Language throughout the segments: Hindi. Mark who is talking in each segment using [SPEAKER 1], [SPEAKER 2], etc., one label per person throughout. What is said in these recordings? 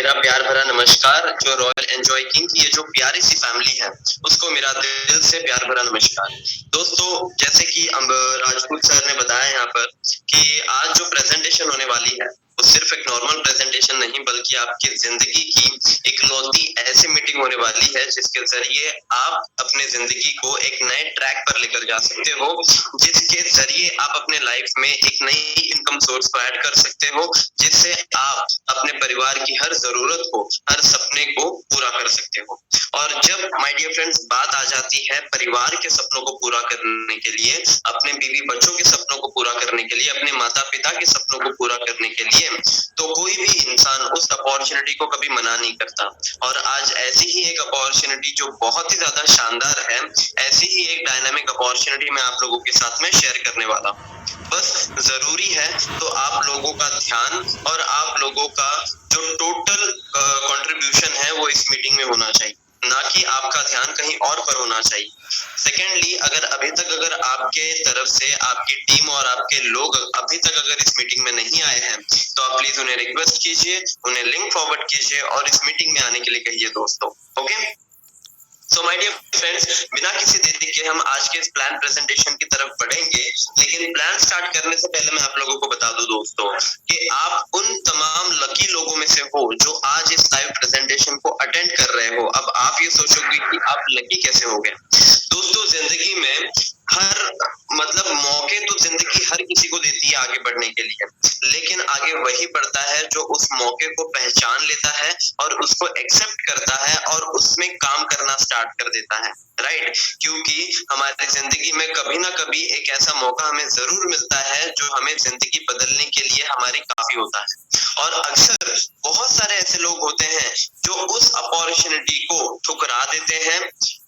[SPEAKER 1] मेरा प्यार भरा नमस्कार। जो रॉयल एन्जॉय किंग की ये जो प्यारी सी फैमिली है, उसको मेरा दिल से प्यार भरा नमस्कार। दोस्तों, जैसे कि राजपूत सर ने बताया यहाँ पर कि आज जो प्रेज़ेंटेशन होने वाली है, वो सिर्फ़ एक नॉर्मल प्रेज़ेंटेशन नहीं बल्कि आपकी ज़िंदगी की इकलौती ऐसी मीटिंग होने वाली है, जिसके ज़रिए आप अपनी ज़िंदगी को एक नए ट्रैक पर लेकर जा सकते हो, जिसके ज़रिए आप अपने लाइफ़ में एक नई इनकम सोर्स को ऐड कर सकते हो, जिससे आप अपने परिवार की हर ज़रूरत को, हर सपने को पूरा कर सकते हो। और जब माय डियर फ्रेंड्स बात आ जाती है परिवार के सपनों को पूरा करने के लिए, अपने बीवी-बच्चों के सपनों को पूरा करने के लिए, अपने माता-पिता के सपनों को पूरा करने के लिए, तो कोई भी इंसान उस अपॉर्च्युनिटी को कभी मना नहीं करता। और आज ऐसी ही एक अपॉर्च्युनिटी जो बहुत ही ज़्यादा शानदार है, ऐसी ही एक डायनामिक अपॉर्च्युनिटी मैं आप लोगों के साथ में शेयर करने वाला हूँ। बस ज़रूरी है तो आप लोगों का ध्यान और आप लोगों का जो टोटल कंट्रीब्यूशन है वो इस मीटिंग में होना चाहिए, ना कि आपका ध्यान कहीं और पर होना चाहिए। सेकेंडली, अगर अभी तक अगर आपके तरफ से आपकी टीम और आपके लोग अभी तक अगर इस मीटिंग में नहीं आए हैं, तो आप प्लीज उन्हें रिक्वेस्ट कीजिए, उन्हें लिंक फॉरवर्ड कीजिए और इस मीटिंग में आने के लिए कहिए दोस्तों। Okay, so my dear friends, बिना किसी देरी के हम आज के इस प्लान प्रेजेंटेशन की तरफ बढ़ेंगे। लेकिन प्लान स्टार्ट करने से पहले मैं आप लोगों को बता दूं दोस्तों कि आप उन तमाम लकी लोगों में से हो जो आज इस लाइव प्रेजेंटेशन को अटेंड कर रहे हो। अब आप ये सोचोगे कि आप लकी कैसे हो गए। दोस्तों, जिंदगी में हर मौके तो जिंदगी हर किसी को देती है आगे बढ़ने के लिए, लेकिन आगे वही बढ़ता है जो उस मौके को पहचान लेता है और उसको एक्सेप्ट करता है और उसमें काम करना स्टार्ट कर देता है, राइट? क्योंकि हमारी जिंदगी में कभी ना कभी एक ऐसा मौका हमें जरूर मिलता है जो हमें जिंदगी बदलने के लिए हमारी काफी होता है। और अक्सर बहुत सारे ऐसे लोग होते हैं जो उस अपॉर्चुनिटी को ठुकरा देते हैं,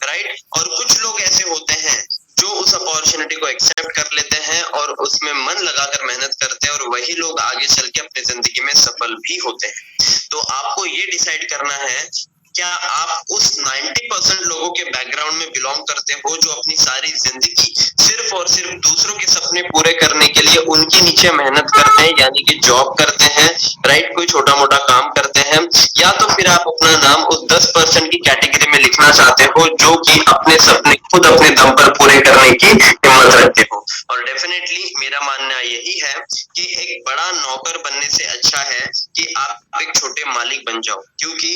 [SPEAKER 1] राइट? और कुछ लोग ऐसे होते हैं जो उस अपॉर्चुनिटी को एक्सेप्ट कर लेते हैं और उसमें मन लगाकर मेहनत करते हैं और वही लोग आगे चल के अपनी जिंदगी में सफल भी होते हैं। तो आपको ये डिसाइड करना है, क्या आप उस 90% लोगों के बैकग्राउंड में बिलोंग करते हो जो अपनी सारी जिंदगी सिर्फ और सिर्फ दूसरों के सपने पूरे करने के लिए उनके नीचे मेहनत करते हैं, यानी कि जॉब करते हैं, राइट? कोई छोटा मोटा काम करते हैं, या तो फिर आप अपना नाम उस 10% की कैटेगरी में लिखना चाहते हो जो कि अपने सपने खुद अपने दम पर पूरे करने की हिम्मत रखते हो। और डेफिनेटली मेरा मानना यही है कि एक बड़ा नौकर बनने से अच्छा है कि आप एक छोटे मालिक बन जाओ, क्योंकि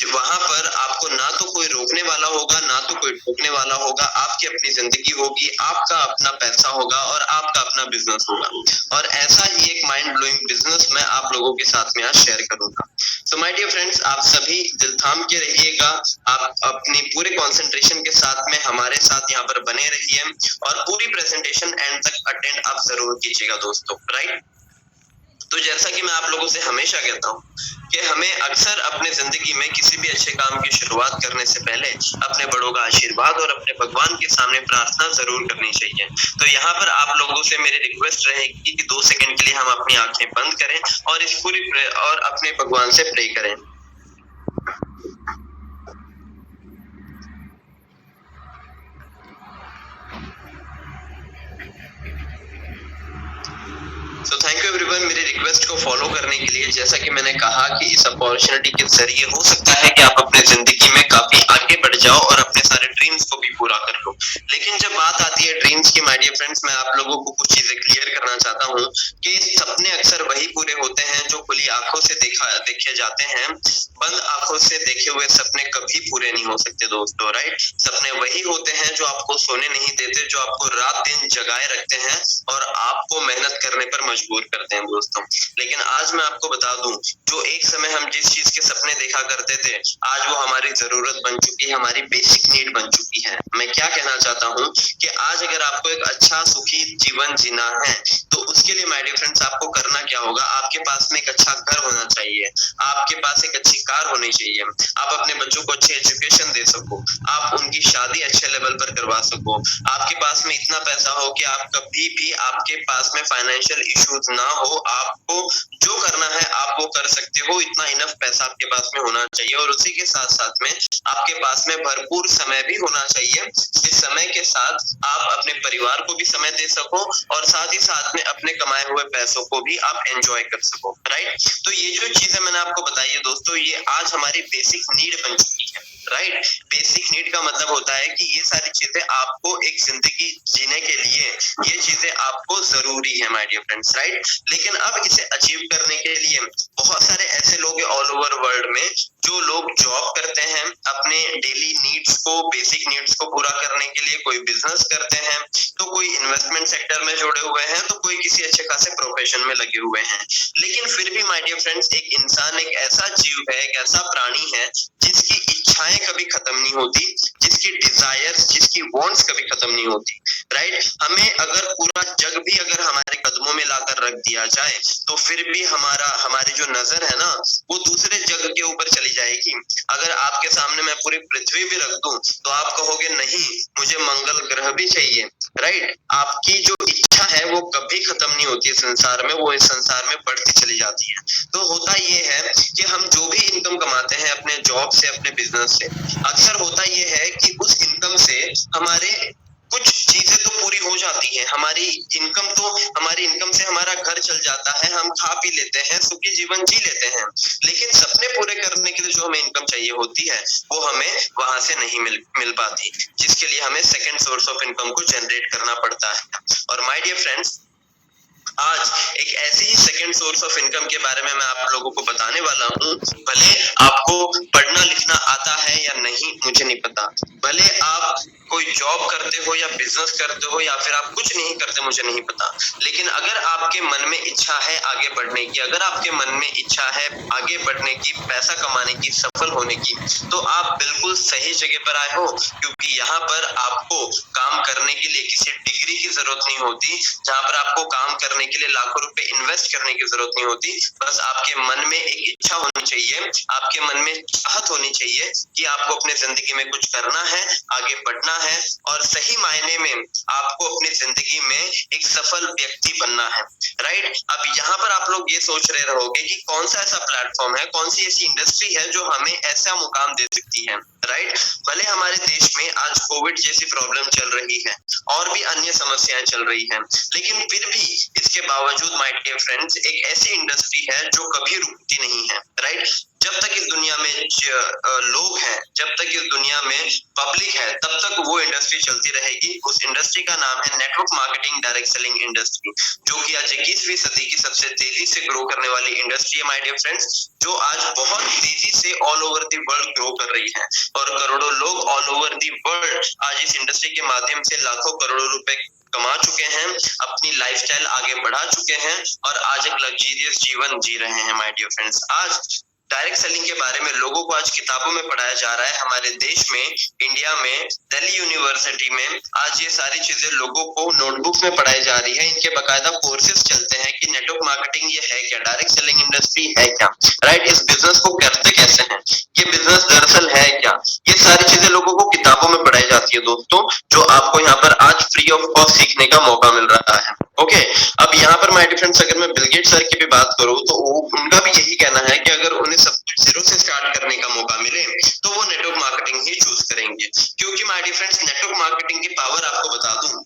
[SPEAKER 1] वहां पर आपको ना तो कोई रोकने वाला होगा, ना तो कोई ठोकने वाला होगा। आपकी अपनी जिंदगी होगी, आपका अपना पैसा होगा और आपका अपना बिजनेस होगा। और ऐसा ही एक माइंड ब्लोइंग बिजनेस मैं आप लोगों के साथ में आज शेयर करूंगा। तो माय डियर फ्रेंड्स, आप सभी दिल थाम के रहिएगा, आप अपनी पूरे कंसंट्रेशन के साथ में हमारे साथ यहाँ पर बने रहिए और पूरी प्रेजेंटेशन एंड तक अटेंड आप जरूर कीजिएगा दोस्तों, राइट? तो जैसा कि मैं आप लोगों से हमेशा कहता हूँ कि हमें अक्सर अपने जिंदगी में किसी भी अच्छे काम की शुरुआत करने से पहले अपने बड़ों का आशीर्वाद और अपने भगवान के सामने प्रार्थना जरूर करनी चाहिए। तो यहाँ पर आप लोगों से मेरी रिक्वेस्ट रहेगी कि 2 सेकंड के लिए हम अपनी आंखें बंद करें और इस पूरी और अपने भगवान से प्रे करें। तो थैंक यू एवरीवन मेरी रिक्वेस्ट को फॉलो करने के लिए। जैसा कि मैंने कहा कि इस अपॉर्चुनिटी के जरिए हो सकता है कि आप अपने जिंदगी में काफी आगे बढ़ जाओ और अपने सारे ड्रीम्स को भी पूरा कर लो। लेकिन जब बात आती है ड्रीम्स की, माय डियर फ्रेंड्स, मैं आप लोगों को कुछ चीजें क्लियर करना चाहता हूँ कि सपने अक्सर वही पूरे होते हैं जो खुली आंखों से देखे जाते हैं। बंद आंखों से देखे हुए सपने कभी पूरे नहीं हो सकते दोस्तों, राइट? सपने वही होते हैं जो आपको सोने नहीं देते, जो आपको रात दिन जगाए रखते हैं और आपको मेहनत करने पर मजबूर करते हैं दोस्तों। लेकिन आज मैं आपको बता दूं, जो एक समय हम जिस चीज के सपने देखा करते थे, आज वो हमारी जरूरत बन चुकी है, हमारी बेसिक नीड बन चुकी है। मैं क्या कहना चाहता हूँ कि आज अगर आपको एक अच्छा सुखी जीवन जीना है, तो उसके लिए माय डियर फ्रेंड्स आपको करना क्या होगा? आपके पास में एक अच्छा घर होना चाहिए, आपके पास एक अच्छी कार होनी चाहिए, आप अपने बच्चों को अच्छी एजुकेशन दे सको, आप उनकी शादी अच्छे लेवल पर करवा सको, आपके पास में इतना पैसा हो कि आप कभी भी आपके पास में फाइनेंशियल इश्यूज ना हो, आपको जो करना है आप वो कर सकते हो, इतना इनफ पैसा आपके पास में होना चाहिए। और उसी के साथ साथ में आपके पास में भर भरपूर समय भी होना चाहिए, जिस समय के साथ आप अपने परिवार को भी समय दे सको और साथ ही साथ में अपने कमाए हुए पैसों को भी आप एंजॉय कर सको, राइट। तो ये जो चीजें मैंने आपको बताई है दोस्तों, ये आज हमारी बेसिक नीड बन चुकी है, राइट। बेसिक नीड का मतलब होता है कि ये सारी चीजें आपको एक जिंदगी जीने के लिए ये चीजें आपको जरूरी है माय डियर फ्रेंड्स, राइट। लेकिन अब इसे अचीव करने के लिए बहुत सारे ऐसे लोग हैं ऑल ओवर वर्ल्ड में, जो लोग जॉब करते हैं अपने डेली नीड्स को, बेसिक नीड्स को पूरा करने के लिए, कोई बिजनेस करते हैं, तो कोई इन्वेस्टमेंट सेक्टर में जुड़े हुए हैं, तो कोई किसी अच्छे खासे प्रोफेशन में लगे हुए हैं। लेकिन फिर भी माय डियर फ्रेंड्स, एक इंसान एक ऐसा जीव है, एक ऐसा प्राणी है जिसकी इच्छाएं कभी खत्म नहीं होती, जिसकी डिजायर्स, जिसकी वांट्स कभी खत्म नहीं होती, राइट। हमें अगर पूरा जग भी अगर हमारे कदमों में लाकर रख दिया जाए, तो फिर भी हमारी जो नजर है ना, वो दूसरे जग के ऊपर चली जाएगी। अगर आपके सामने मैं पूरी पृथ्वी भी रख दूं, तो आप कहोगे नहीं, मुझे मंगल ग्रह भी चाहिए, राइट। आपकी जो इच्छा है वो कभी खत्म नहीं होती है संसार में, वो इस संसार में बढ़ती चली जाती है। तो होता ये है कि हम जो भी इनकम कमाते हैं अपने जॉब से, अपने बिजनेस से, अक्सर होता ये है कि उस इनकम से हमारे कुछ चीजें तो पूरी हो जाती है, हमारी इनकम से हमारा घर चल जाता है, हम खा पी लेते हैं, सुखी जीवन जी लेते हैं। लेकिन सपने पूरे करने के लिए जो हमें इनकम चाहिए होती है, वो हमें वहां से नहीं मिल पाती, जिसके लिए हमें सेकंड सोर्स ऑफ इनकम को जनरेट करना पड़ता है। और माय डियर फ्रेंड्स, आज एक ऐसी ही सेकंड सोर्स ऑफ इनकम के बारे में मैं आप लोगों को बताने वाला हूँ। भले आपको पढ़ना लिखना आता है या नहीं मुझे नहीं पता, भले आप कोई जॉब करते हो या बिजनेस करते हो या फिर आप कुछ नहीं करते, मुझे नहीं पता, लेकिन अगर आपके मन में इच्छा है आगे बढ़ने की, अगर आपके मन में इच्छा है आगे बढ़ने की, पैसा कमाने की, सफल होने की, तो आप बिल्कुल सही जगह पर आए हो, क्योंकि यहाँ पर आपको काम करने के लिए किसी डिग्री की जरूरत नहीं होती, जहाँ पर आपको काम करने के लिए लाखों रुपए इन्वेस्ट करने की जरूरत नहीं होती। बस आपके मन में एक इच्छा होनी चाहिए, आपके मन में चाहत होनी चाहिए कि आपको अपने जिंदगी में कुछ करना है, आगे बढ़ना है और सही मायने में आपको अपनी जिंदगी में एक सफल व्यक्ति बनना है, राइट। अब यहाँ पर आप लोग ये सोच रहे रहोगे कि कौन सा ऐसा प्लेटफॉर्म है, कौन सी ऐसी इंडस्ट्री है जो हमें ऐसा मुकाम दे सकती है, राइट। भले हमारे देश में आज कोविड जैसी प्रॉब्लम चल रही है और भी अन्य समस्याएं चल रही हैं, लेकिन फिर भी इसके बावजूद माय डियर फ्रेंड्स, एक ऐसी इंडस्ट्री है जो कभी रुकती नहीं है, राइट। जब तक इस दुनिया में लोग हैं, जब तक इस दुनिया में पब्लिक है, तब तक वो इंडस्ट्री चलती रहेगी। उस इंडस्ट्री का नाम है network marketing direct selling industry, जो कि आज 21वीं सदी की सबसे तेजी से ग्रो करने वाली इंडस्ट्री है माय डियर फ्रेंड्स, जो आज बहुत तेजी से all over the world grow कर रही है और करोड़ों लोग ऑल ओवर द वर्ल्ड आज इस इंडस्ट्री के माध्यम से लाखों करोड़ों रुपए कमा चुके हैं, अपनी लाइफस्टाइल आगे बढ़ा चुके हैं और आज एक लग्जरियस जीवन जी रहे हैं माय डियर फ्रेंड्स। आज डायरेक्ट सेलिंग के बारे में लोगों को आज किताबों में पढ़ाया जा रहा है, हमारे देश में, इंडिया में, दिल्ली यूनिवर्सिटी में आज ये सारी चीजें लोगों को नोटबुक्स में पढ़ाई जा रही है। इनके बाकायदा कोर्सेज चलते हैं कि नेटवर्क मार्केटिंग ये है क्या, डायरेक्ट सेलिंग इंडस्ट्री है क्या, राइट। इस बिजनेस को करते कैसे हैं, ये बिजनेस दरअसल है क्या, ये सारी चीजें लोगों को किताबों में पढ़ाई जाती है दोस्तों, जो आपको यहाँ पर आज फ्री ऑफ कॉस्ट सीखने का मौका मिल रहा है। ओके, अब यहाँ पर माय डियर फ्रेंड्स, अगर मैं बिल गेट्स सर की भी बात करूं, तो उनका भी यही कहना है कि अगर उन्हें सब कुछ जीरो से स्टार्ट करने का मौका मिले, तो वो नेटवर्क मार्केटिंग ही चूज करेंगे, क्योंकि my dear friends, network marketing की पावर आपको बता दूं,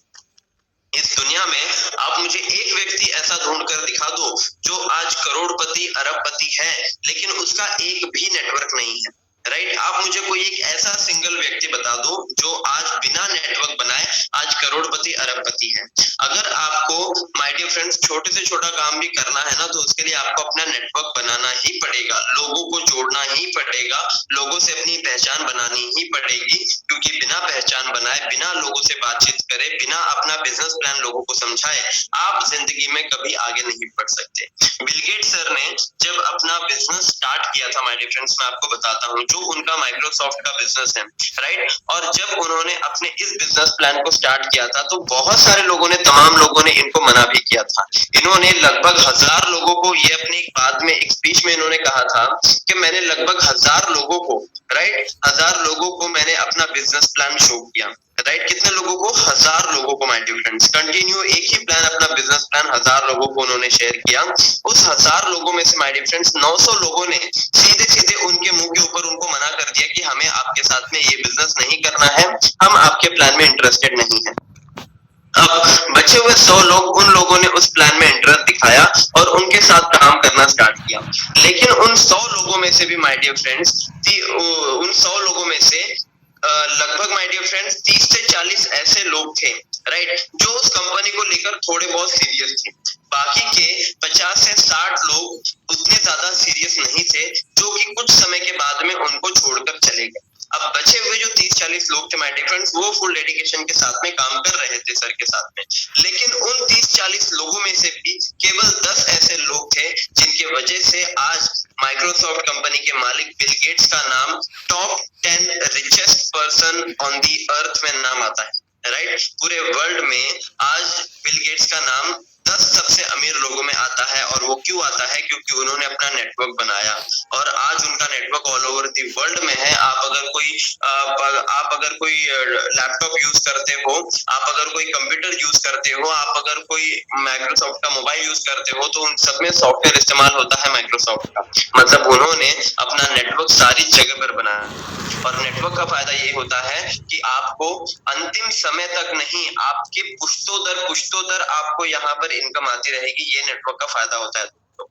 [SPEAKER 1] इस दुनिया में आप मुझे एक व्यक्ति ऐसा ढूंढ कर दिखा दो जो आज करोड़पति, अरबपति है, लेकिन उसका एक भी नेटवर्क नहीं है, राइट। आप मुझे कोई एक ऐसा सिंगल व्यक्ति बता दो जो आज बिना नेटवर्क बनाए आज करोड़पति, अरबपति है। अगर आपको माय डियर फ्रेंड्स छोटे से छोटा काम भी करना है ना, तो उसके लिए आपको अपना नेटवर्क बनाना ही पड़ेगा, लोगों को जोड़ना ही पड़ेगा, लोगों से अपनी पहचान बनानी ही पड़ेगी, क्योंकि बिना पहचान बनाए, बिना लोगों से बातचीत करे, बिना अपना बिजनेस प्लान लोगों को समझाए, आप जिंदगी में कभी आगे नहीं बढ़ सकते। बिल गेट्स सर ने जब अपना बिजनेस स्टार्ट किया था माय डियर फ्रेंड्स, मैं आपको बताता हूँ, जो उनका माइक्रोसॉफ्ट का बिजनेस है, राइट। और जब उन्होंने अपने इस बिजनेस प्लान को स्टार्ट किया था, तो बहुत सारे लोगों ने, तमाम लोगों ने इनको मना भी किया था। इन्होंने लगभग 1000 लोगों को, ये अपनी एक बाद में एक स्पीच में इन्होंने कहा था कि मैंने लगभग 1000 लोगों को, राइट, 1000 लोगों को मैंने अपना बिजनेस प्लान शो किया, राइट। कितने लोगों को? 1000 लोगों को माय डियर फ्रेंड्स। कंटिन्यू एक ही प्लान, अपना बिजनेस प्लान 1000 लोगों को उन्होंने शेयर किया। उस 1000 लोगों में से माय डियर फ्रेंड्स 900 लोगों ने सीधे सीधे उनके मुंह के ऊपर उनको मना कर दिया कि हमें आपके साथ में ये बिजनेस नहीं नहीं करना है, हम आपके प्लान में इंटरेस्टेड नहीं है। अब बचे हुए 100 लोग, उन लोगों ने उस प्लान में इंटरेस्ट दिखाया और उनके साथ काम करना स्टार्ट किया। लेकिन उन 100 लोगों में से भी माय डियर फ्रेंड्स, उन 100 लोगों में से लगभग माय डियर फ्रेंड्स 30 से 40 ऐसे लोग थे, राइट, जो उस कंपनी को लेकर थोड़े बहुत सीरियस थे। बाकी के 50 से 60 लोग उतने ज्यादा सीरियस नहीं थे, जो कि कुछ समय के बाद में उनको छोड़कर चले गए। अब बचे हुए जो 30-40 लोग थे माय डियर फ्रेंड्स, वो फुल डेडिकेशन के साथ में काम कर रहे थे सर के साथ में। लेकिन उन 30-40 लोगों में से भी केवल 10 ऐसे लोग थे जिनकी वजह से आज माइक्रोसॉफ्ट कंपनी के मालिक बिल गेट्स का नाम top 10 richest person on the earth में नाम आता है, राइट। पूरे वर्ल्ड में आज बिल गेट्स का नाम 10 सबसे अमीर लोगों में आता है। और वो क्यों आता है? क्योंकि उन्होंने अपना नेटवर्क बनाया और आज उनका network all over the world में है। आप अगर कोई लैपटॉप यूज करते हो, आप अगर कोई कंप्यूटर यूज करते हो, आप अगर कोई माइक्रोसॉफ्ट का मोबाइल यूज करते हो, तो उन सब में सॉफ्टवेयर इस्तेमाल होता है माइक्रोसॉफ्ट का। मतलब उन्होंने अपना नेटवर्क सारी जगह पर बनाया। और नेटवर्क का फायदा ये होता है कि आपको अंतिम समय तक नहीं, आपके पुश्तों दर आपको यहाँ पर इनकम आती रहेगी। ये नेटवर्क का फायदा होता है,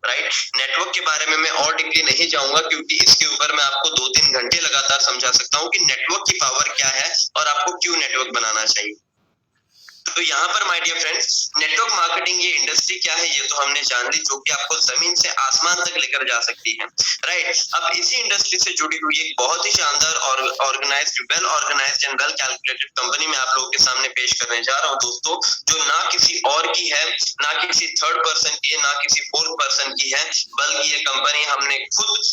[SPEAKER 1] राइट। नेटवर्क के बारे में मैं और डीपली नहीं जाऊंगा, क्योंकि इसके ऊपर मैं आपको 2-3 घंटे लगातार समझा सकता हूँ कि नेटवर्क की पावर क्या है और आपको क्यों नेटवर्क बनाना चाहिए। तो यहाँ पर my dear friends, network marketing ये इंडस्ट्री क्या है ये तो हमने जान ली, जो कि आपको जमीन से आसमान तक लेकर जा सकती है, राइट। अब इसी इंडस्ट्री से जुड़ी हुई एक बहुत ही शानदार और well organised and well calculated company मैं आप लोगों के सामने पेश करने जा रहा हूँ दोस्तों, जो ना किसी और की है, ना किसी थर्ड पर्सन की है, ना किसी फोर्थ पर्सन की है, बल्कि ये कंपनी हमने खुद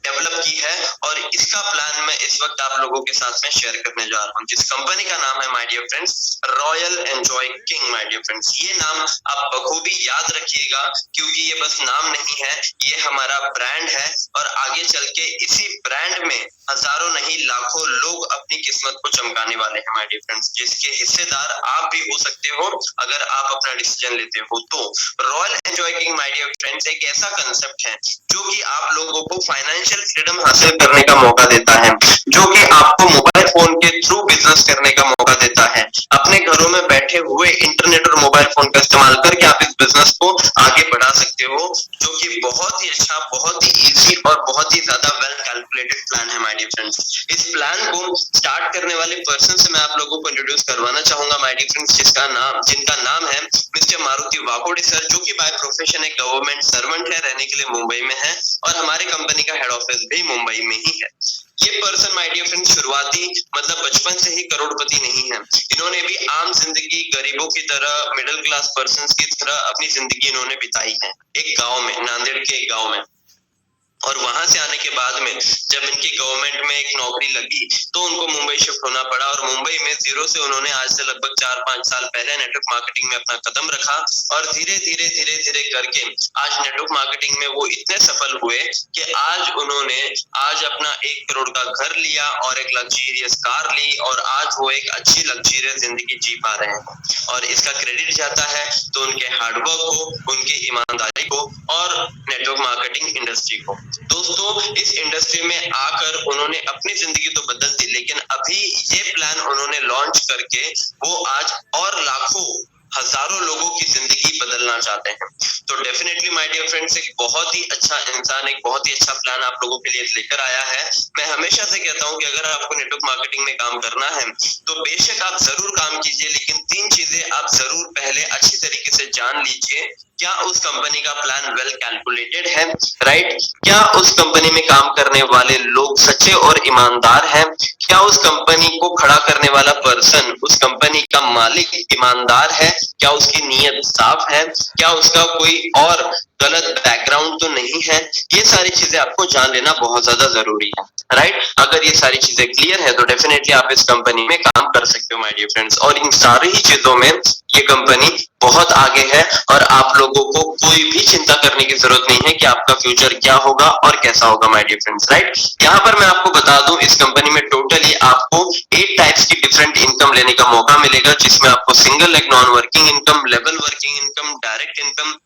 [SPEAKER 1] डेवलप की है। और इसका प्लान मैं इस वक्त आप लोगों के साथ में शेयर करने जा रहा हूँ, जिस कंपनी का नाम है my dear friends Royal Enjoy King. My dear friends, ये नाम आप बखूबी याद रखिएगा, क्योंकि ये बस नाम नहीं है, ये हमारा ब्रांड है। और आगे चल के इसी ब्रांड में हजारों नहीं लाखों लोग अपनी किस्मत को चमकाने वाले हैं माय डियर फ्रेंड्स, जिसके हिस्सेदार आप भी हो सकते हो अगर आप अपना डिसीजन लेते हो तो। Royal Enjoy King my dear friends एक ऐसा कंसेप्ट है जो कि आप लोगों को फाइनेंशियल फ्रीडम हासिल करने का मौका देता है, जो कि आपको मोबाइल फोन के थ्रू बिजनेस करने का मौका देता है। अपने घरों में बैठे हुए इंटरनेट और मोबाइल फोन का इस्तेमाल करके आप इस बिजनेस को आगे बढ़ा सकते हो, जो कि बहुत ही अच्छा, बहुत ही इजी और बहुत ही ज्यादा वेल कैलकुलेटेड प्लान है माय डियर फ्रेंड्स। इस प्लान को स्टार्ट करने वाले पर्सन से मैं आप लोगों को इंट्रोड्यूस करवाना चाहूंगा माय डियर फ्रेंड्स, जिनका नाम है मिस्टर मारुति वाकोडे सर, जो कि बाय प्रोफेशन एक गवर्नमेंट सर्वेंट है, रहने के लिए मुंबई में है और हमारे कंपनी का हेड ऑफिस भी मुंबई में ही है। ये पर्सन माय डियर फ्रेंड्स शुरुआती मतलब बचपन से ही करोड़पति नहीं है। इन्होंने भी आम जिंदगी गरीबों की तरह, मिडिल क्लास पर्संस की तरह अपनी जिंदगी इन्होंने बिताई है एक गांव में, नांदेड़ के एक गांव में। और वहां से आने के बाद में जब इनकी गवर्नमेंट में एक नौकरी लगी तो उनको मुंबई शिफ्ट होना पड़ा और मुंबई में जीरो से उन्होंने आज से लगभग 4-5 साल पहले नेटवर्क मार्केटिंग में अपना कदम रखा और धीरे धीरे करके आज नेटवर्क मार्केटिंग में वो इतने सफल हुए कि आज अपना 1 करोड़ का घर लिया और एक लग्जरियस कार ली और आज वो एक अच्छी लग्जरियस जिंदगी जी पा रहे हैं। और इसका क्रेडिट जाता है तो उनके हार्डवर्क को, उनकी ईमानदारी को और नेटवर्क मार्केटिंग इंडस्ट्री को। दोस्तों, इस इंडस्ट्री में आकर उन्होंने अपनी जिंदगी तो बदल दी, लेकिन अभी ये प्लान उन्होंने लॉन्च करके वो आज और लाखों हजारों लोगों की जिंदगी बदलना चाहते हैं। तो डेफिनेटली माय डियर फ्रेंड्स, एक बहुत ही अच्छा इंसान, एक बहुत ही अच्छा प्लान आप लोगों के लिए लेकर आया है। मैं हमेशा से कहता हूं कि अगर आपको नेटवर्क मार्केटिंग में काम करना है तो बेशक आप जरूर काम कीजिए, लेकिन 3 चीजें आप जरूर पहले अच्छी तरीके से जान लीजिए। क्या उस कंपनी का प्लान वेल कैलकुलेटेड है, राइट? क्या उस कंपनी में काम करने वाले लोग सच्चे और ईमानदार हैं? क्या उस कंपनी को खड़ा करने वाला पर्सन, उस कंपनी का मालिक ईमानदार है? क्या उसकी नीयत साफ है? क्या उसका कोई और गलत बैकग्राउंड तो नहीं है? ये सारी चीजें आपको जान लेना बहुत ज्यादा जरूरी है, राइट? अगर ये सारी चीजें क्लियर है तो डेफिनेटली आप इस कंपनी में काम कर सकते हो माय डियर फ्रेंड्स। और इन सारी ही चीजों में ये कंपनी बहुत आगे है और आप लोगों को कोई भी चिंता करने की जरूरत नहीं है कि आपका फ्यूचर क्या होगा और कैसा होगा माय डियर फ्रेंड्स, राइट? यहाँ पर मैं आपको बता दूं, इस कंपनी में टोटली आपको 8 टाइप्स की डिफरेंट इनकम लेने का मौका मिलेगा, जिसमें आपको single leg non working income, level working income, direct income,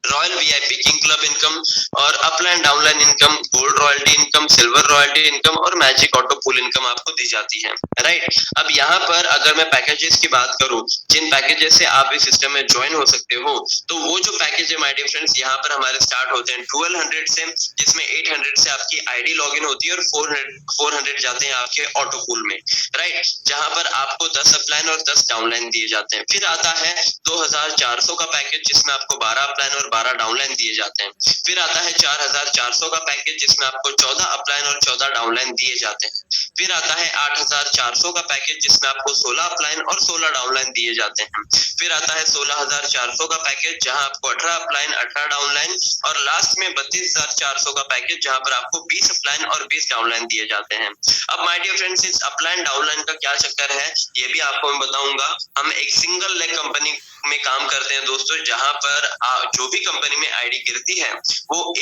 [SPEAKER 1] royal VIP king club income और upline downline income, gold royalty income, income, silver royalty income और मैजिक ऑटो पूल इनकम आपको दी जाती है, राइट। अब यहाँ पर अगर मैं पैकेजेस की बात करूं, जिन पैकेजेस से आप इस सिस्टम में ज्वाइन हो सकते हो, तो वो जो पैकेज है माय डियर फ्रेंड्स, यहाँ पर हमारे स्टार्ट होते हैं 1200 से, जिसमें 800 से आपकी आईडी लॉगिन होती है और 400 जाते हैं आपके ऑटो पूल में, राइट, जहां पर आपको 10 अपलाइन और 10 डाउनलाइन दिए जाते हैं। फिर आता है 2400 का पैकेज, जिसमें आपको 12 अपलाइन और 12 डाउनलाइन दिए जाते हैं। फिर आता है 4400 का पैकेज, जिसमें आपको 14 अपलाइन और 14 डाउनलाइन दिए जाते हैं। फिर आता है 8400 का पैकेज, जिसमें आपको 16 अपलाइन और 16 डाउनलाइन दिए जाते हैं। फिर आता है 16400 का पैकेज, जहां आपको 18 अपलाइन 18 डाउनलाइन, और लास्ट में 32400 का पैकेज, जहां पर आपको 20 अपलाइन और 20 डाउनलाइन दिए जाते हैं। अब माय डियर फ्रेंड्स, इस अपलाइन डाउनलाइन का क्या चक्कर है, ये भी आपको मैं बताऊंगा। हम एक सिंगल लेग कंपनी में काम करते हैं दोस्तों, जहां पर जो भी कंपनी में आईडी गिरती है, वो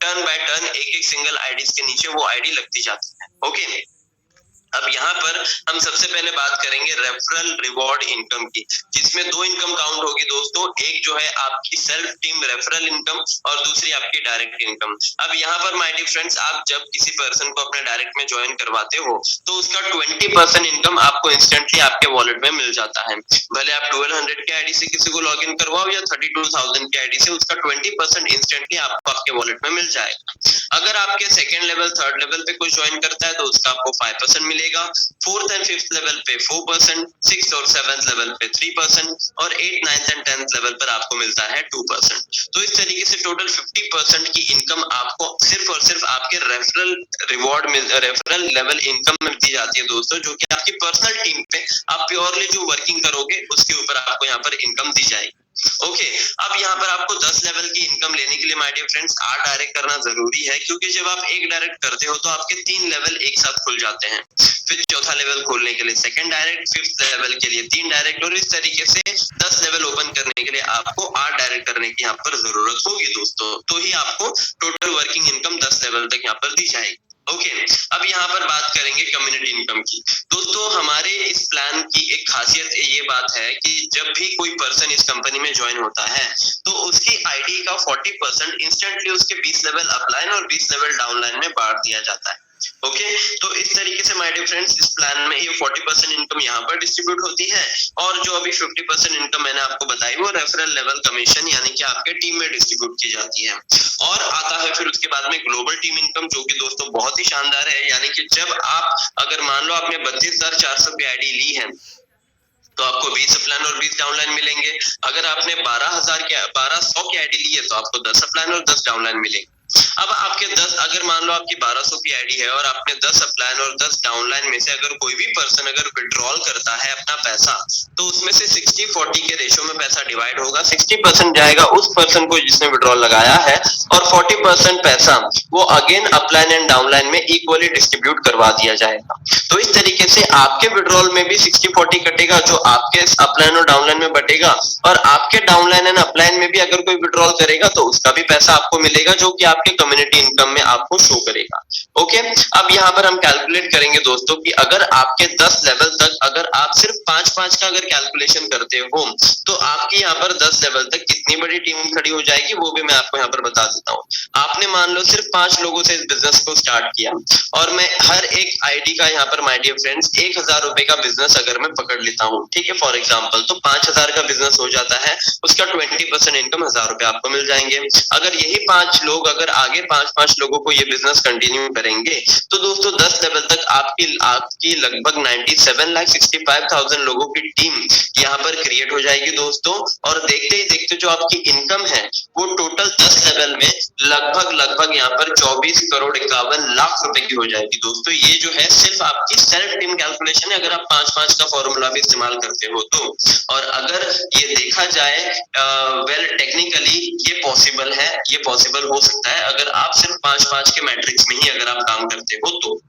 [SPEAKER 1] टर्न बाय टर्न एक सिंगल आईडी के नीचे वो आईडी लगती जाती है। ओके, अब यहाँ पर हम सबसे पहले बात करेंगे रेफरल रिवॉर्ड इनकम की, जिसमें 2 इनकम काउंट होगी दोस्तों। एक जो है आपकी सेल्फ टीम रेफरल इनकम और दूसरी आपकी डायरेक्ट इनकम। अब यहाँ पर माय डियर फ्रेंड्स, आप जब किसी पर्सन को अपने डायरेक्ट में ज्वाइन करवाते हो, तो उसका 20% इनकम आपको इंस्टेंटली आपके वॉलेट में मिल जाता है। भले आप 1200 के आईडी से किसी को लॉग इन करवाओ या 32,000 के आईडी से, उसका 20% इंस्टेंटली आपको आपके वॉलेट में मिल जाएगा। अगर आपके सेकेंड लेवल, थर्ड लेवल पे कोई ज्वाइन करता है, तो उसका आपको 5% मिलेगा। फोर्थ एंड फिफ्थ लेवल पे 4%, सिक्स्थ और सेवंथ लेवल पे 3%, और 8, 9th एंड 10th लेवल पर आपको मिलता है 2%। तो इस तरीके से टोटल 50% की इनकम आपको सिर्फ और सिर्फ आपके रेफरल रिवॉर्ड में, रेफरल लेवल इनकम में दी जाती है दोस्तों, जो कि आपकी पर्सनल टीम पे आप प्योरली जो वर्किंग करोगे उसके ऊपर आपको यहाँ पर इनकम दी जाएगी। ओके, अब यहाँ पर आपको 10 लेवल की इनकम लेने के लिए माय डियर फ्रेंड्स 8 डायरेक्ट करना जरूरी है, क्योंकि जब आप एक डायरेक्ट करते हो तो आपके 3 लेवल एक साथ खुल जाते हैं। फिर चौथा लेवल खोलने के लिए सेकंड डायरेक्ट, फिफ्थ लेवल के लिए 3 डायरेक्ट, और इस तरीके से 10 लेवल ओपन करने के लिए आपको 8 डायरेक्ट करने की यहाँ पर जरूरत होगी दोस्तों, तो ही आपको टोटल वर्किंग इनकम 10 लेवल तक यहाँ पर दी जाएगी। ओके, अब यहाँ पर बात करेंगे कम्युनिटी इनकम की। दोस्तों, हमारे इस प्लान की एक खासियत ये बात है कि जब भी कोई पर्सन इस कंपनी में ज्वाइन होता है, तो उसकी आईडी का 40% इंस्टेंटली उसके 20 लेवल अपलाइन और 20 लेवल डाउनलाइन में बांट दिया जाता है। ओके, तो इस तरीके से माय डियर फ्रेंड्स, इस प्लान में ये 40% इनकम यहाँ पर डिस्ट्रीब्यूट होती है, और जो अभी 50% इनकम मैंने आपको बताई, वो रेफरल लेवल कमीशन यानी कि आपके टीम में डिस्ट्रीब्यूट की जाती है। और आता है फिर उसके बाद में ग्लोबल टीम इनकम, जो कि दोस्तों बहुत ही शानदार है। यानी कि जब आप, अगर मान लो आपने 32,400 की आईडी ली है, तो आपको 20 अपलाइन और 20 डाउनलाइन मिलेंगे। अगर आपने 1200 की आईडी ली है, तो आपको 10 अपलाइन और 10 डाउनलाइन मिलेंगे। अब आपके 10, अगर मान लो आपकी 1200 की आईडी है और आपने 10 अपलाइन और 10 डाउनलाइन में से अगर कोई भी पर्सन अगर विड्रॉल करता है अपना पैसा, तो उसमें से 60-40 के रेशियो में पैसा डिवाइड होगा। 60% जाएगा उस पर्सन को जिसने विड्रॉल लगाया है, और 40% पैसा वो अगेन अपलाइन एंड डाउनलाइन में इक्वली डिस्ट्रीब्यूट करवा दिया जाएगा। तो इस तरीके से आपके विड्रॉल में भी 60-40 कटेगा, जो आपके अपलाइन और डाउनलाइन में बटेगा, और आपके डाउनलाइन एंड अपलाइन में भी अगर कोई विड्रॉल करेगा तो उसका भी पैसा आपको मिलेगा, जो कि आपके कम्युनिटी इनकम में आपको शो करेगा। ओके, अब यहाँ पर हम कैलकुलेट करेंगे दोस्तों कि अगर आपके 10 लेवल तक अगर आप सिर्फ 5-5 का अगर कैलकुलेशन करते हो, तो आपकी यहाँ पर 10 लेवल तक कितनी बड़ी टीम खड़ी हो जाएगी, वो भी मैं आपको यहाँ पर बता देता हूँ। आपने मान लो सिर्फ 5 लोगों से इस बिजनेस को स्टार्ट किया, और मैं हर एक आईडी का यहाँ पर माय डियर फ्रेंड्स 1000 रुपए का बिजनेस अगर मैं पकड़ लेता हूँ, ठीक है, फॉर एग्जाम्पल, तो 5000 का बिजनेस हो जाता है, उसका 20% इनकम 1000 रुपए आपको मिल जाएंगे। अगर यही 5 लोग अगर आगे 5-5 लोगों को ये बिजनेस कंटिन्यू करेंगे, तो दोस्तों 10 लेवल तक आपकी लगभग 97,65,000 लोगों की टीम यहाँ पर क्रिएट हो जाएगी दोस्तों। और देखते ही देखते जो आपकी इनकम है, वो टोटल 10 लेवल में लगभग यहाँ पर 24,51,00,000 रुपए की हो जाएगी दोस्तों। ये जो है सिर्फ आपकी सेल्फ टीम कैलकुलेशन है, अगर आप 5-5 का फॉर्मूला भी इस्तेमाल करते हो तो। और अगर ये देखा जाए वेल टेक्निकली ये पॉसिबल है, ये पॉसिबल हो सकता है अगर आप सिर्फ 5-5 के मैट्रिक्स में ही अगर आप काम करते हो तो।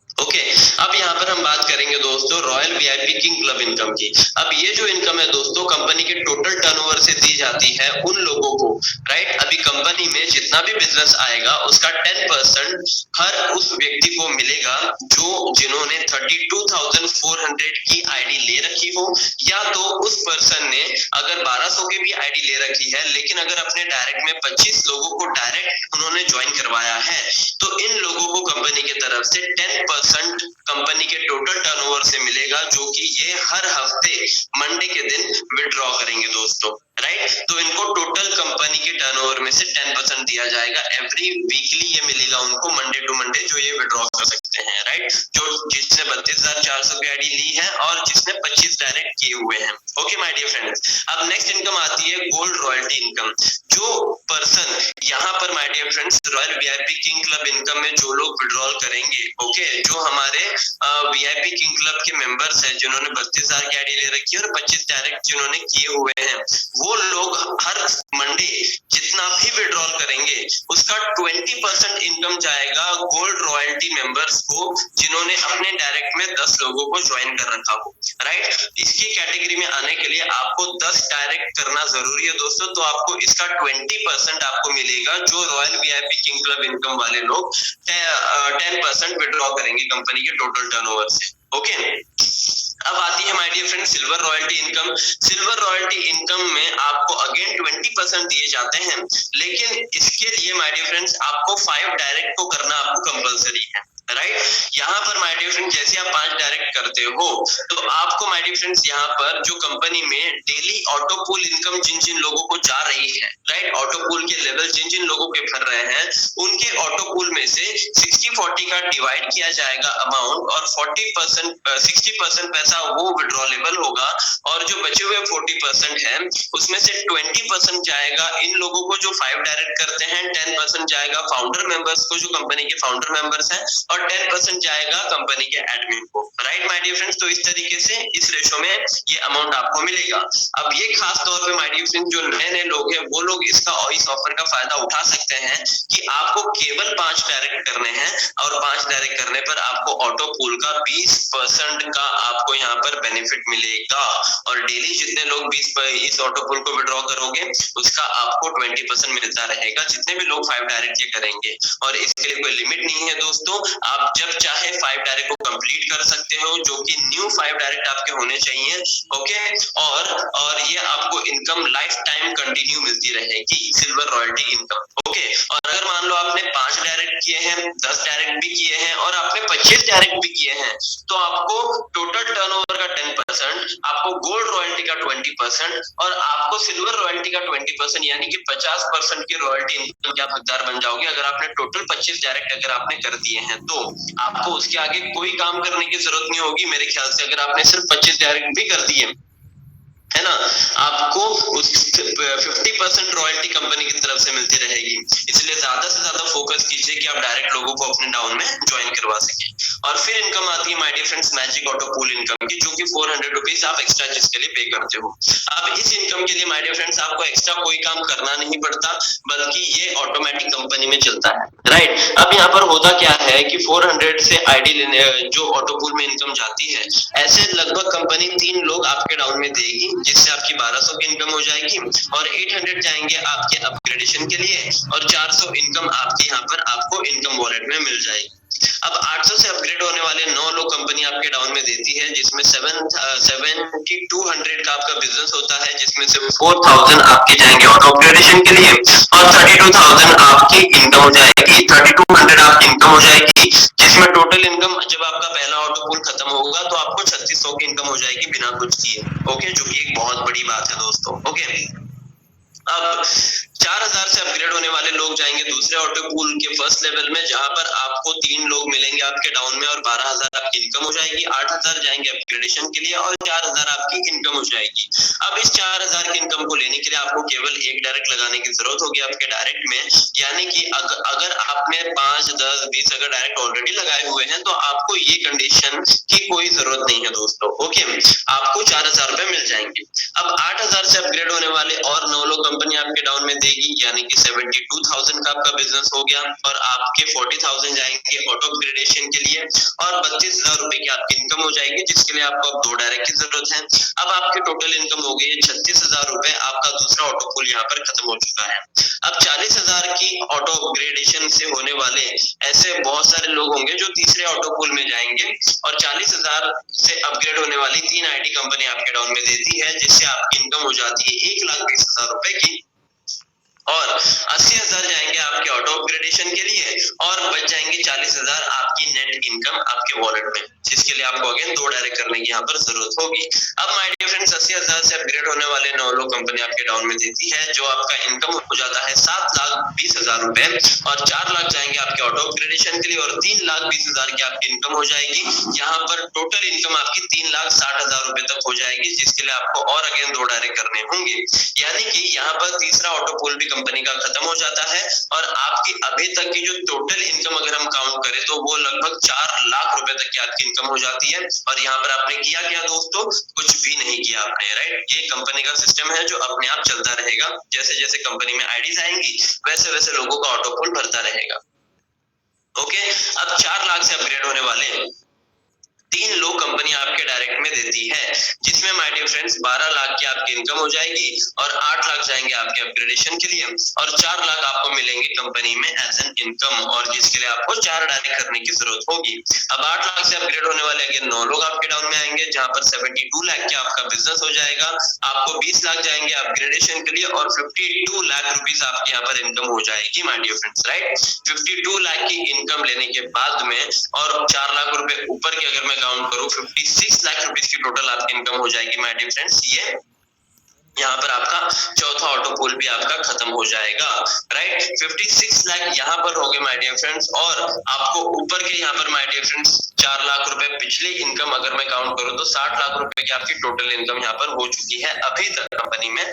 [SPEAKER 1] ओके, अब यहाँ पर हम बात करेंगे दोस्तों royal VIP king club income की। अब ये जो इनकम है दोस्तों कंपनी के टोटल टर्नओवर से दी जाती है उन लोगों को, राइट। अभी कंपनी में जितना भी बिजनेस आएगा उसका 10% हर उस व्यक्ति को मिलेगा जिन्होंने 32,400 की आईडी ले रखी हो, या तो उस पर्सन ने अगर 1200 की भी आईडी ले रखी है, लेकिन अगर अपने डायरेक्ट में 25 लोगों को डायरेक्ट उन्होंने ज्वाइन करवाया है, तो इन लोगों को तरफ से 10% कंपनी के टोटल टर्नओवर से मिलेगा, जो कि ये हर हफ्ते मंडे के दिन विड्रॉ करेंगे दोस्तों, राइट। तो इनको टोटल कंपनी के टर्नओवर में से 10% दिया जाएगा एवरी वीकली, ये मिलेगा उनको मंडे टू मंडे, जो ये विड्रॉ कर सकते हैं, राइट। जो जिसने 32,400 की आईडी ली है और जिसने 25 डायरेक्ट किए हुए हैं। ओके माय डियर फ्रेंड्स, अब नेक्स्ट इनकम आती है गोल्ड रॉयल्टी इनकम। जो पर्सन यहाँ पर my dear friends Royal VIP king club income में जो लोग विड्रॉल करेंगे, ओके, जो हमारे वीआईपी किंग क्लब के मेंबर्स हैं जिन्होंने 32,000 की आईडी ले रखी है और 25 डायरेक्ट जिन्होंने किए हुए हैं, वो लोग हर मंडे जितना भी विड्रॉल करेंगे उसका 20% इनकम जाएगा गोल्ड रॉयल्टी मेंबर्स को, जिन्होंने अपने डायरेक्ट में 10 लोगों को ज्वाइन कर रखा हो, राइट। इसकी कैटेगरी में आने के लिए आपको 10 डायरेक्ट करना जरूरी है दोस्तों, तो आपको इसका 20% आपको मिलेगा, जो royal VIP king club income वाले लोग 10% विड्रॉ करेंगे कंपनी के टोटल टर्नओवर से। ओके, अब आती है my dear friend silver royalty income. Silver royalty income में आपको अगेन 20% दिए जाते हैं, लेकिन इसके लिए माय डियर फ्रेंड्स आपको 5 डायरेक्ट को करना आपको कंपलसरी है, राइट। यहाँ पर माय डियर फ्रेंड्स जैसे आप 5 डायरेक्ट करते हो तो आपको माय डियर फ्रेंड्स यहाँ पर जो कंपनी में डेली ऑटो पूल इनकम जिन जिन लोगों को जा रही है, राइट, ऑटो पूल के लेवल जिन जिन लोगों के भर रहे हैं, उनके ऑटो पूल में से 60-40 का डिवाइड किया जाएगा अमाउंट, और 60% पैसा वो विड्रॉलेबल होगा, और जो बचे हुए 40% है उसमें से 20% जाएगा इन लोगों को जो 5 डायरेक्ट करते हैं, 10% जाएगा फाउंडर मेंबर्स को जो कंपनी के फाउंडर मेंबर्स हैं, और 10% जाएगा कंपनी के एडमिन को, राइट माय डियर फ्रेंड्स। तो इस तरीके से इस रेशो में ये अमाउंट आपको मिलेगा। अब ये खास तौर पे माय डियर फ्रेंड्स जो नए नए लोग हैं वो लोग इस ऑफर का फायदा उठा सकते हैं कि आपको केवल 5 डायरेक्ट करने हैं, और 5 डायरेक्ट करने पर आपको ऑटो पूल का 20% का आपको यहाँ पर बेनिफिट मिलेगा, और डेली जितने लोग इस ऑटो पूल को विड्रॉ करोगे उसका आपको 20% मिलता रहेगा, जितने भी लोग 5 डायरेक्ट ये करेंगे। और इसके लिए कोई लिमिट नहीं है दोस्तों, आप जब चाहे 5 डायरेक्ट को कंप्लीट कर सकते हो, जो कि न्यू 5 डायरेक्ट आपके होने चाहिए, ओके। और ये आपको इनकम लाइफ टाइम कंटिन्यू मिलती रहेगी, सिल्वर रॉयल्टी इनकम, ओके। और अगर मान लो आपने 5 डायरेक्ट किए हैं, 10 डायरेक्ट भी किए हैं, और आपने 25 डायरेक्ट भी किए हैं, तो आपको टोटल टर्नओवर का 10%, आपको गोल्ड रॉयल्टी का 20%, और आपको सिल्वर रॉयल्टी का 20%, यानी कि 50% की रॉयल्टी इनकम के आप हकदार बन जाओगे। अगर आपने टोटल 25 डायरेक्ट अगर आपने कर दिए हैं तो आपको उसके आगे कोई काम करने की जरूरत नहीं होगी मेरे ख्याल से। अगर आपने सिर्फ 25 डायरेक्ट भी कर दिए है ना, आपको उस 50% रॉयल्टी कंपनी की तरफ से मिलती रहेगी। इसलिए ज्यादा से ज्यादा फोकस कीजिए कि आप डायरेक्ट लोगों को अपने डाउन में ज्वाइन करवा सके। और फिर इनकम आती है my dear friends magic auto pool income की, जो कि 400 रुपीज आप एक्स्ट्रा जिसके लिए पे करते हो। अब इस इनकम के लिए माय डियर फ्रेंड्स आपको एक्स्ट्रा कोई काम करना नहीं पड़ता, बल्कि ये ऑटोमेटिक कंपनी में चलता है, राइट। अब यहाँ पर होता क्या है कि 400 से आईडी लेने जो ऑटो पूल में इनकम जाती है, ऐसे लगभग कंपनी 3 लोग आपके डाउन में देगी, जिससे आपकी 1200 की इनकम हो जाएगी, और 800 जाएंगे आपके अपग्रेडेशन के लिए, और 400 इनकम आपकी यहाँ पर आपको इनकम वॉलेट में मिल जाएगी। अब 800 से अपग्रेड होने वाले 9 लोग कंपनी आपके डाउन में देती है, जिसमें 7200 का आपका बिजनेस होता है, जिसमें से 4000 आपके जाएंगे ऑटो अपग्रेडेशन के लिए, और 32,000 आपकी इनकम हो जाएगी, 3200 आपकी इनकम हो जाएगी, जिसमें टोटल इनकम जब आपका पहला ऑटो पूल खत्म होगा तो आपको 3600 की इनकम हो जाएगी बिना कुछ किए, ओके, जो कि एक बहुत बड़ी बात है दोस्तों, ओके। अब 4000 से अपग्रेड होने वाले लोग जाएंगे दूसरे ऑटो पूल के फर्स्ट लेवल में, जहां पर आपको 3 लोग मिलेंगे आपके डाउन में, और 12000 आपकी इनकम हो जाएगी। 8000 जाएंगे अपग्रेडेशन के लिए, और 4000 आपकी इनकम हो जाएगी। अब इस 4000 की इनकम को लेने के लिए आपको केवल एक डायरेक्ट लगाने की जरूरत होगी आपके डायरेक्ट में, यानी कि अगर आपने 5, 10, 20 अगर डायरेक्ट ऑलरेडी लगाए हुए हैं तो आपको ये कंडीशन की कोई जरूरत नहीं है दोस्तों, ओके। आपको 4000 रुपए मिल जाएंगे। अब 8000 से अपग्रेड होने वाले और 9 लोग कंपनी आपके डाउन में देगी, यानी कि 72,000 का आपका बिजनेस हो गया, और आपके 40,000 जाएंगे ऑटो अपग्रेडेशन के लिए, और 32,000 रुपए की आपकी इनकम हो जाएगी, जिसके लिए आपको अब 2 डायरेक्ट की जरूरत है। अब आपकी टोटल इनकम हो गई 36,000 रुपए, आपका दूसरा ऑटो पूल यहाँ पर खत्म हो चुका है। अब 40,000 की ऑटो अपग्रेडेशन से होने वाले ऐसे बहुत सारे लोग होंगे जो तीसरे ऑटो पूल में जाएंगे, और 40,000 से अपग्रेड होने वाली 3 आईडी कंपनी आपके डाउन में देती है, जिससे आपकी इनकम हो जाती है 1,20,000 रुपए की, और 80,000 जाएंगे आपके ऑटो अपग्रेडेशन के लिए, और बच जाएंगे 40,000 आपकी नेट इनकम आपके वॉलेट में, जिसके लिए आपको अगेन 2 डायरेक्ट करने की यहाँ पर जरूरत होगी। अब माय डियर फ्रेंड्स 80,000 से अपग्रेड होने वाले 9 लोग कंपनी आपके डाउन में देती है, जो आपका इनकम हो जाता है 7,20,000 रुपए, और 4 लाख जाएंगे आपके ऑटो अपग्रेडेशन के लिए, और 3,20,000 की आपकी इनकम हो जाएगी। यहाँ पर टोटल इनकम आपकी 3,60,000 रुपए तक हो जाएगी, जिसके लिए आपको और अगेन 2 डायरेक्ट करने होंगे। यानी कि यहाँ पर तीसरा ऑटो पूल भी कंपनी का खत्म हो जाता है, और आपकी अभी तक की जो टोटल इनकम अगर हम काउंट करें तो वो लगभग 4 लाख रुपए तक की आपकी इनकम हो जाती है। और यहाँ पर आपने किया क्या दोस्तों? कुछ भी नहीं किया आपने, राइट। ये कंपनी का सिस्टम है जो अपने आप चलता रहेगा, जैसे जैसे कंपनी में आईडीज आएंगी वैसे वैसे लोगों का ऑटो पूल भरता रहेगा। ओके, अब 4 लाख से अपग्रेड होने वाले 3 लोग कंपनी आपके डायरेक्ट में देती है, जिसमें माय डियर फ्रेंड्स 12 लाख की आपकी इनकम हो जाएगी, और 8 लाख जाएंगे आपके अपग्रेडेशन के लिए, और 4 लाख आपको मिलेंगे कंपनी में एज एन इनकम, और जिसके लिए आपको 4 डायरेक्ट करने की जरूरत होगी। अब 8 लाख से अपग्रेड होने वाले अगेन 9 लोग आपके डाउन में आएंगे, जहां पर 72 लाख का आपका बिजनेस हो जाएगा। आपको 20 लाख जाएंगे अपग्रेडेशन के लिए, और 52 लाख रुपीस आपके यहाँ पर इनकम हो जाएगी my dear friends, right. 52 lakh की इनकम लेने के बाद में और 4 लाख रुपए ऊपर की अगर मैं काउंट करूं, 56 लाख रुपीस की टोटल आपकी इनकम हो जाएगी माय डियर फ्रेंड्स। ये यहाँ पर आपका चौथा ऑटो पूल भी आपका खत्म हो जाएगा, राइट। 56 लाख यहाँ पर हो गए माय डियर फ्रेंड्स, और आपको ऊपर के यहाँ पर माय डियर फ्रेंड्स 4 लाख रुपए पिछली इनकम अगर मैं काउंट करूं तो 60 लाख रुपए की आपकी टोटल इनकम यहाँ पर हो चुकी है अभी तक कंपनी में।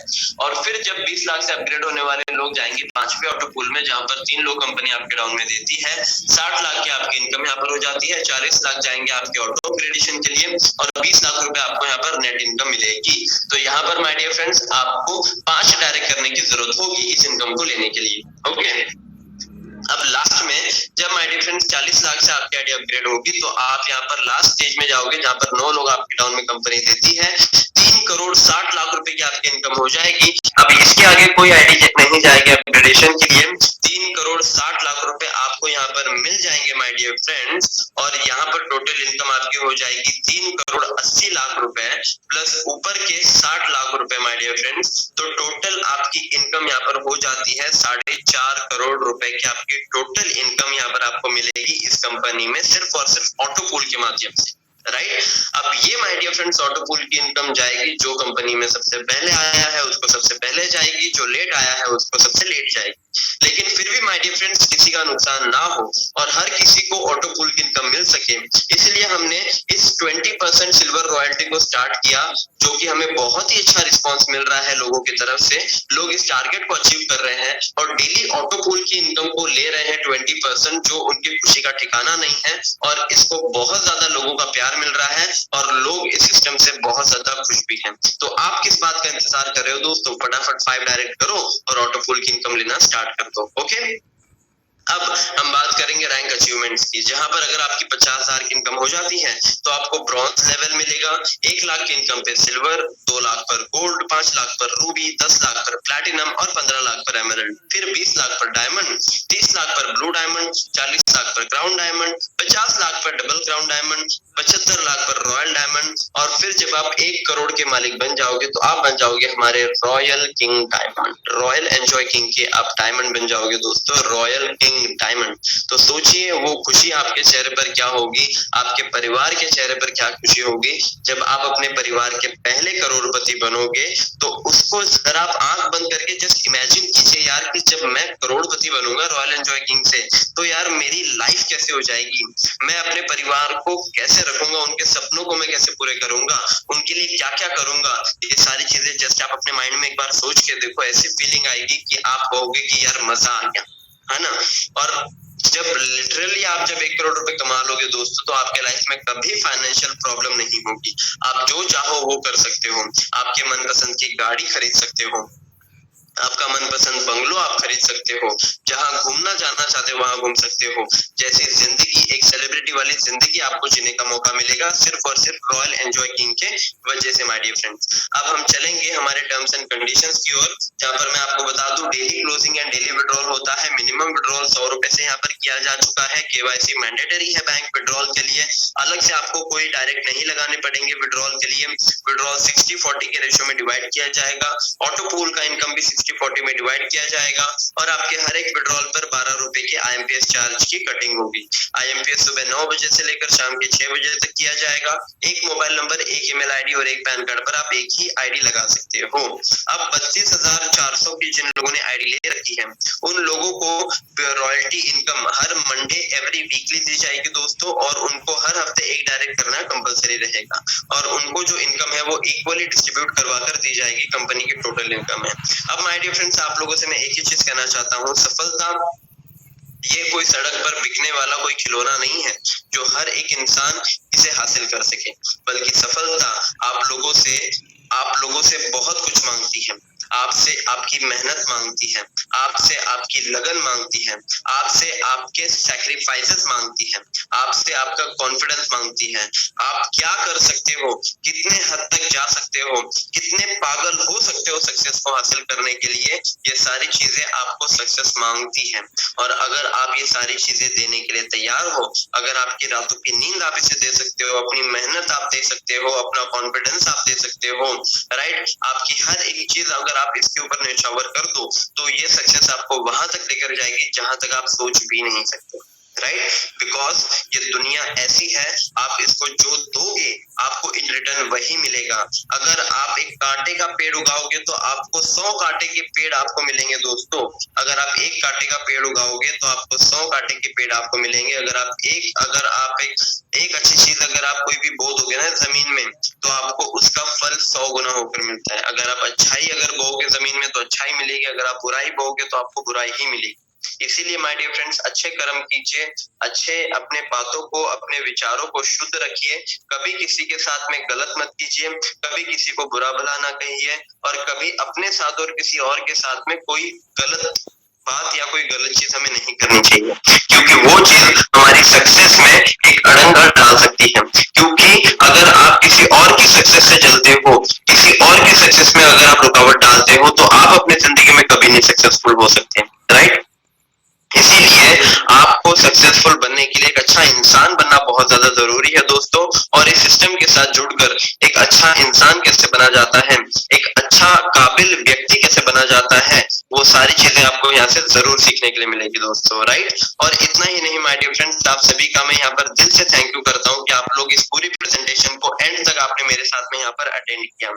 [SPEAKER 1] और फिर जब 20 लाख से अपग्रेड होने वाले लोग जाएंगे 5वें ऑटो पूल में, जहां पर 3 लोग कंपनी आपके डाउन में देती है, 60 लाख की आपकी इनकम यहाँ पर हो जाती है, 40 लाख जाएंगे आपके ऑटो अपग्रेडेशन के लिए, और 20 लाख रुपए आपको यहाँ पर नेट इनकम मिलेगी। तो यहाँ पर माय डियर फ्रेंड्स आपको 5 डायरेक्ट करने की जरूरत होगी इस इनकम को लेने के लिए, ओके। अब लास्ट में जब माय डियर फ्रेंड्स 40 लाख से आपकी आईडी अपग्रेड होगी, तो आप यहाँ पर लास्ट स्टेज में जाओगे, जहां पर 9 लोग आपके डाउन में कंपनी देती है, 3 करोड़ 60 लाख रुपए की आपकी इनकम हो जाएगी। अब इसके आगे कोई आईडी नहीं जाएगी अपग्रेडेशन के लिए। 3 करोड़ 60 लाख रुपए आपको यहाँ पर मिल जाएंगे माय डियर फ्रेंड्स, और यहाँ पर टोटल इनकम आपकी हो जाएगी 3 करोड़ 80 लाख रुपए प्लस ऊपर के 60 लाख रुपए माय डियर फ्रेंड्स। तो टोटल आपकी इनकम यहाँ पर हो जाती है 4.5 करोड़ रुपए की आपकी टोटल इनकम यहाँ पर आपको मिलेगी इस कंपनी में, सिर्फ और सिर्फ ऑटो पूल के माध्यम से, राइट। अब ये my dear friends auto pool की इनकम जाएगी, जो कंपनी में सबसे पहले आया है उसको सबसे पहले जाएगी, जो लेट आया है उसको सबसे लेट जाएगी। लेकिन फिर भी माय डियर फ्रेंड्स किसी का नुकसान ना हो और हर किसी को ऑटो पूल की इनकम मिल सके, इसलिए हमने इस 20% सिल्वर रॉयल्टी को स्टार्ट किया, जो कि हमें बहुत ही अच्छा रिस्पांस मिल रहा है लोगों की तरफ से। लोग इस टारगेट को अचीव कर रहे हैं और डेली ऑटो पूल की इनकम को ले रहे हैं 20%, जो उनकी खुशी का ठिकाना नहीं है, और इसको बहुत ज्यादा लोगों का प्यार मिल रहा है और लोग इस सिस्टम से बहुत ज्यादा खुश भी हैं। तो आप किस बात का इंतजार कर रहे हो दोस्तों? फटाफट 5 डायरेक्ट करो और ऑटो पूल की इनकम लेना स्टार्ट कर दो, ओके। अब हम बात करेंगे रैंक अचीवमेंट्स की, जहां पर अगर आपकी 50,000 की इनकम हो जाती है तो आपको ब्रॉन्ज लेवल मिलेगा, 1 लाख की इनकम पे सिल्वर, 2 लाख पर गोल्ड, 5 लाख पर रूबी, 10 लाख पर प्लैटिनम और 15 लाख पर एमरल्ड, फिर 20 लाख पर डायमंड, 30 लाख पर ब्लू डायमंड, 40 लाख पर क्राउन डायमंड, 50 लाख पर डबल क्राउन डायमंड, 75 लाख पर रॉयल डायमंड, और फिर जब आप 1 करोड़ के मालिक बन जाओगे तो आप बन जाओगे हमारे royal king diamond, royal Enjoy king के आप डायमंड बन जाओगे दोस्तों, रॉयल किंग डायमंड। तो सोचिए वो खुशी आपके चेहरे पर क्या होगी, आपके परिवार के चेहरे पर क्या खुशी होगी जब आप अपने परिवार के पहले करोड़पति बनोगे। तो उसको जरा आप आंख बंद करके जस्ट इमेजिन कीजिए यार कि जब मैं करोड़पति बनूंगा रॉयल एंजॉय किंग से, तो यार मेरी लाइफ कैसे हो जाएगी, मैं अपने परिवार को कैसे रखूंगा, उनके सपनों को मैं कैसे पूरे करूंगा, उनके लिए क्या क्या करूंगा। ये सारी चीजें जस्ट आप अपने माइंड में एक बार सोच के देखो, ऐसी फीलिंग आएगी कि आप कहोगे कि यार मजा आ गया, है ना। और जब लिटरली आप जब 1 करोड़ रुपए कमा लोगे दोस्तों, तो आपके लाइफ में कभी फाइनेंशियल प्रॉब्लम नहीं होगी। आप जो चाहो वो कर सकते हो, आपके मनपसंद की गाड़ी खरीद सकते हो, आपका मनपसंद बंगलो आप खरीद सकते हो, जहां घूमना जाना चाहते हो वहां घूम सकते हो। जैसी जिंदगी, एक सेलिब्रिटी वाली जिंदगी आपको जीने का मौका मिलेगा सिर्फ और सिर्फ रॉयल एंजॉय किंग के वजह से माय डियर फ्रेंड्स। अब हम चलेंगे हमारे टर्म्स एंड कंडीशंस की ओर, जहां पर मैं आपको बता दूं daily closing and daily withdrawal होता है। मिनिमम विड्रॉल 100 रुपए से यहाँ पर किया जा चुका है। केवाईसी मैंडेटरी है बैंक विड्रॉल के लिए, अलग से आपको कोई डायरेक्ट नहीं लगाने पड़ेंगे विड्रॉल के लिए। विड्रॉल 60-40 के रेशियो में डिवाइड किया जाएगा। ऑटो पूल का इनकम भी 60-40 में डिवाइड किया जाएगा और आपके हर एक विड्रॉल पर 12 रुपए के IMPS चार्ज की कटिंग होगी। IMPS सुबह 9 बजे से लेकर शाम के 6 बजे तक किया जाएगा। एक मोबाइल नंबर, एक ईमेल आईडी और एक पैन कार्ड पर आप एक ही आईडी लगा सकते हो। अब 32,400 की जिन लोगों ने आईडी ले रखी है, उन लोगों को रॉयल्टी इनकम हर मंडे एवरी वीकली दी जाएगी दोस्तों, और उनको हर हफ्ते एक डायरेक्ट करना कंपलसरी रहेगा और उनको जो इनकम है वो इक्वली डिस्ट्रीब्यूट करवा कर दी जाएगी कंपनी की टोटल इनकम है। अब माय डियर फ्रेंड्स, आप लोगों से मैं एक ही चीज कहना चाहता हूँ, सफलता ये कोई सड़क पर बिकने वाला कोई खिलौना नहीं है जो हर एक इंसान इसे हासिल कर सके, बल्कि सफलता आप लोगों से बहुत कुछ मांगती है। आपसे आपकी मेहनत मांगती है, आपसे आपकी लगन मांगती है, आपसे आपके सैक्रिफाइसेस मांगती है, आपसे आपका कॉन्फिडेंस मांगती है। आप क्या कर सकते हो, कितने हद तक जा सकते हो, कितने पागल हो सकते हो सक्सेस को हासिल करने के लिए, ये सारी चीजें आपको सक्सेस मांगती है। और अगर आप ये सारी चीजें देने के लिए तैयार हो, अगर आपकी रातों की नींद आप इसे दे सकते हो, अपनी मेहनत आप दे सकते हो, अपना कॉन्फिडेंस आप दे सकते हो, राइट, आपकी हर एक चीज अगर आप इसके ऊपर न्यौछावर कर दो, तो ये सक्सेस आपको वहां तक लेकर जाएगी जहां तक आप सोच भी नहीं सकते, राइट, बिकॉज ये दुनिया ऐसी है, आप इसको जो दोगे आपको इन रिटर्न वही मिलेगा। अगर आप एक कांटे का पेड़ उगाओगे तो आपको 100 कांटे के पेड़ आपको मिलेंगे दोस्तों। अगर आप एक कांटे का पेड़ उगाओगे तो आपको 100 कांटे के पेड़ आपको मिलेंगे। अगर आप एक अच्छी चीज अगर आप कोई भी बो दोगे ना जमीन में, तो आपको उसका फल 100 गुना होकर मिलता है। अगर आप अच्छाई अगर बोओगे जमीन में तो अच्छाई मिलेगी, अगर आप बुराई बोओगे तो आपको बुराई ही मिलेगी। इसीलिए माय डियर फ्रेंड्स, अच्छे कर्म कीजिए, अच्छे अपने बातों को, अपने विचारों को शुद्ध रखिए, कभी किसी के साथ में गलत मत कीजिए, कभी किसी को बुरा भला ना कहिए, और कभी अपने साथ और किसी और के साथ में कोई गलत बात या कोई गलत चीज हमें नहीं करनी चाहिए, क्योंकि वो चीज हमारी सक्सेस में एक अड़ंगा डाल सकती है। क्योंकि अगर आप किसी और की सक्सेस से जलते हो, किसी और की सक्सेस में अगर आप रुकावट डालते हो, तो आप अपनी जिंदगी में कभी नहीं सक्सेसफुल हो सकते, राइट। इसीलिए आपको सक्सेसफुल बनने के लिए एक अच्छा इंसान बनना बहुत ज्यादा जरूरी है दोस्तों, और इस सिस्टम के साथ जुड़कर एक अच्छा इंसान कैसे बना जाता है, एक अच्छा काबिल व्यक्ति कैसे बना जाता है, वो सारी चीजें आपको यहाँ से जरूर सीखने के लिए मिलेगी दोस्तों, राइट। और इतना ही नहीं माय डियर फ्रेंड्स, आप सभी का मैं यहाँ पर दिल से थैंक यू करता हूँ कि आप लोग इस पूरी प्रेजेंटेशन को एंड तक आपने मेरे साथ में यहाँ पर अटेंड किया।